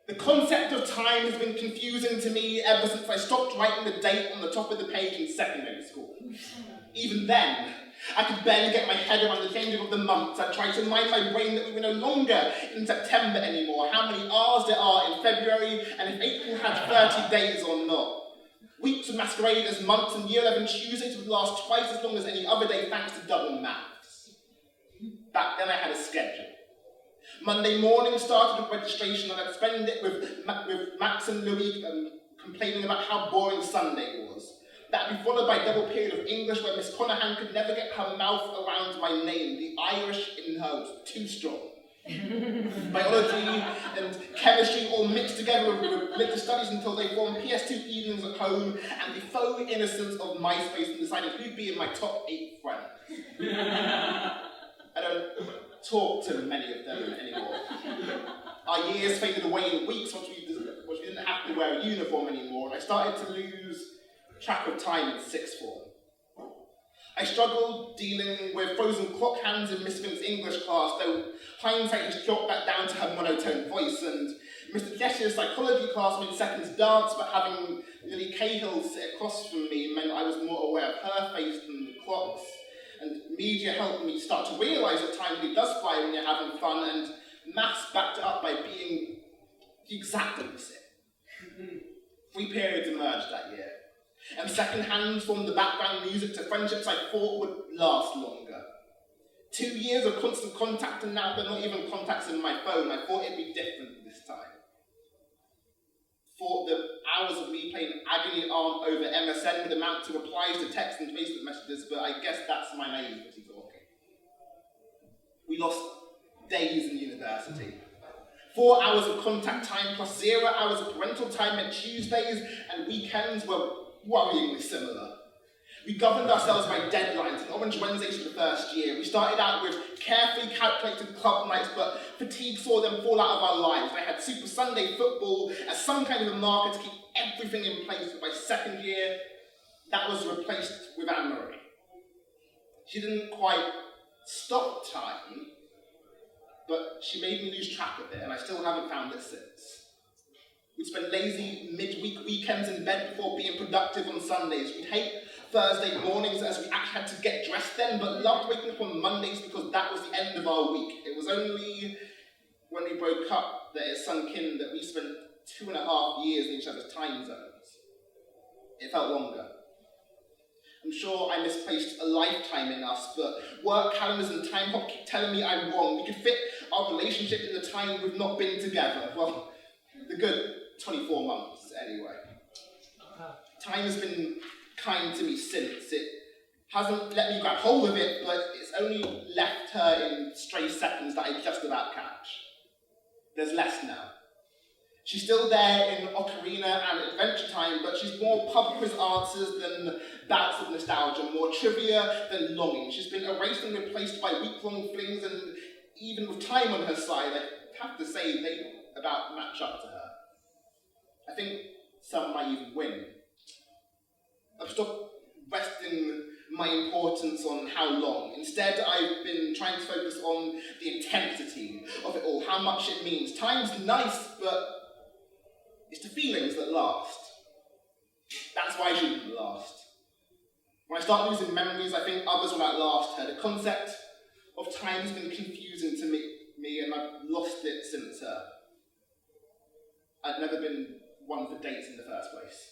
The concept of time has been confusing to me ever since I stopped writing the date on the top of the page in secondary school. Even then, I could barely get my head around the changing of the months. I tried to remind my brain that we were no longer in September anymore, how many R's there are in February, and if April had 30 days or not. Weeks would masquerade as months, and Year 11 Tuesdays would last twice as long as any other day thanks to double maths. Back then I had a schedule. Monday morning started with registration, and I'd spend it with Max and Louis complaining about how boring Sunday was. That'd be followed by a double period of English where Miss Conahan could never get her mouth around my name. The Irish in her was too strong. Biology and chemistry all mixed together with religious studies until they formed PS2 evenings at home and the faux innocence of MySpace and deciding who'd be in my top 8 friends. I don't talk to many of them anymore. Our years faded away in weeks once we didn't have to wear a uniform anymore, and I started to lose track of time in sixth form. I struggled dealing with frozen clock hands in Miss Finn's English class, though hindsight has jotted that down to her monotone voice, and Mr. Jessier's psychology class made seconds dance, but having Lily Cahill sit across from me meant I was more aware of her face than the clocks, and media helped me start to realise that time really does fly when you're having fun, and maths backed it up by being the exact opposite. 3 periods emerged that year, and second hands formed the background music to friendships I thought would last longer. 2 years of constant contact, and now they're not even contacts in my phone. I thought it'd be different this time. Thought the hours of me playing agony arm over MSN would amount to replies to text and Facebook messages, but I guess that's my naivety talking. We lost days in university. 4 hours of contact time plus 0 hours of parental time meant Tuesdays and weekends were worryingly similar. We governed ourselves by deadlines and Orange Wednesdays for the first year. We started out with carefully calculated club nights, but fatigue saw them fall out of our lives. I had Super Sunday football as some kind of a marker to keep everything in place, but by second year, that was replaced with Anne-Marie. She didn't quite stop time, but she made me lose track of it, and I still haven't found it since. We'd spend lazy midweek weekends in bed before being productive on Sundays. We'd hate Thursday mornings as we actually had to get dressed then, but loved waking up on Mondays because that was the end of our week. It was only when we broke up that it sunk in that we spent 2.5 years in each other's time zones. It felt longer. I'm sure I misplaced a lifetime in us, but work calendars and time hop keep telling me I'm wrong. We could fit our relationship in the time we've not been together. Well, the good 24 months, anyway. Time has been kind to me since. It hasn't let me grab hold of it, but it's only left her in stray seconds that I just about catch. There's less now. She's still there in Ocarina and Adventure Time, but she's more pub quiz answers than bouts of nostalgia, more trivia than longing. She's been erased and replaced by week-long flings, and even with time on her side, I have to say they about match up to her. I think some might even win. I've stopped resting my importance on how long. Instead, I've been trying to focus on the intensity of it all, how much it means. Time's nice, but it's the feelings that last. That's why she didn't last. When I start losing memories, I think others will outlast her. The concept of time has been confusing to me, and I've lost it since her. I'd never been one for dates in the first place.